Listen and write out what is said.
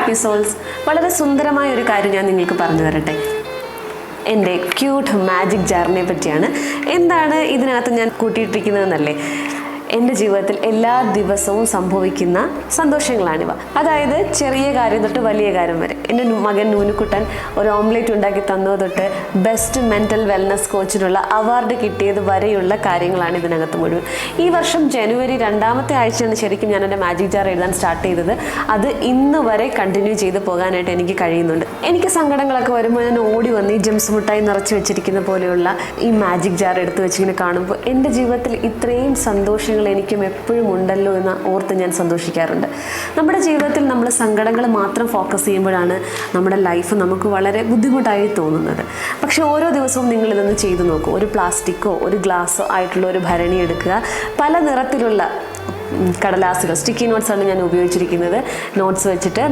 Happy souls. വളരെ സുന്ദരമായ ഒരു കാര്യം ഞാൻ നിങ്ങൾക്ക് പറഞ്ഞു തരട്ടെ. എൻ്റെ ക്യൂട്ട് മാജിക് ജാറിനെ പറ്റിയാണ്. എന്താണ് ഇതിനകത്ത് ഞാൻ കൂട്ടിയിട്ടിരിക്കുന്നതെന്നല്ലേ? എൻ്റെ ജീവിതത്തിൽ എല്ലാ ദിവസവും സംഭവിക്കുന്ന സന്തോഷങ്ങളാണിവ. അതായത് ചെറിയ കാര്യം തൊട്ട് വലിയ കാര്യം വരെ. എൻ്റെ മകൻ നൂനുക്കുട്ടൻ ഒരു ഓംലേറ്റ് ഉണ്ടാക്കി തന്നത് തൊട്ട് ബെസ്റ്റ് മെൻ്റൽ വെൽനസ് കോച്ചിനുള്ള അവാർഡ് കിട്ടിയത് വരെയുള്ള കാര്യങ്ങളാണ് ഇതിനകത്ത് മുഴുവൻ. ഈ വർഷം ജനുവരി 2ാമത്തെ ആഴ്ചയാണ് ശരിക്കും ഞാൻ എൻ്റെ മാജിക് ജാർ എഴുതാൻ സ്റ്റാർട്ട് ചെയ്തത്. അത് ഇന്ന് വരെ കണ്ടിന്യൂ ചെയ്ത് പോകാനായിട്ട് എനിക്ക് കഴിയുന്നുണ്ട്. എനിക്ക് സങ്കടങ്ങളൊക്കെ വരുമ്പോൾ ഞാൻ ഓടി വന്ന് ഈ ജെംസ് മുട്ടായി നിറച്ച് വെച്ചിരിക്കുന്ന പോലെയുള്ള ഈ മാജിക് ജാർ എടുത്ത് വെച്ചിങ്ങനെ കാണുമ്പോൾ എൻ്റെ ജീവിതത്തിൽ ഇത്രയും സന്തോഷങ്ങൾ എനിക്കും എപ്പോഴും ഉണ്ടല്ലോ എന്ന് ഓർത്ത് ഞാൻ സന്തോഷിക്കാറുണ്ട്. നമ്മുടെ ജീവിതത്തിൽ നമ്മൾ സങ്കടങ്ങൾ മാത്രം ഫോക്കസ് ചെയ്യുമ്പോഴാണ് നമ്മുടെ ലൈഫ് നമുക്ക് വളരെ ബുദ്ധിമുട്ടായി തോന്നുന്നത്. പക്ഷെ ഓരോ ദിവസവും നിങ്ങളിതൊന്ന് ചെയ്തു നോക്കൂ. ഒരു പ്ലാസ്റ്റിക്കോ ഒരു ഗ്ലാസ്സോ ആയിട്ടുള്ള ഒരു ഭരണി എടുക്കുക. പല നിറത്തിലുള്ള കടലാസുകൾ, സ്റ്റിക്കി നോട്ട്സാണ് ഞാൻ ഉപയോഗിച്ചിരിക്കുന്നത്. നോട്ട്സ് വെച്ചിട്ട്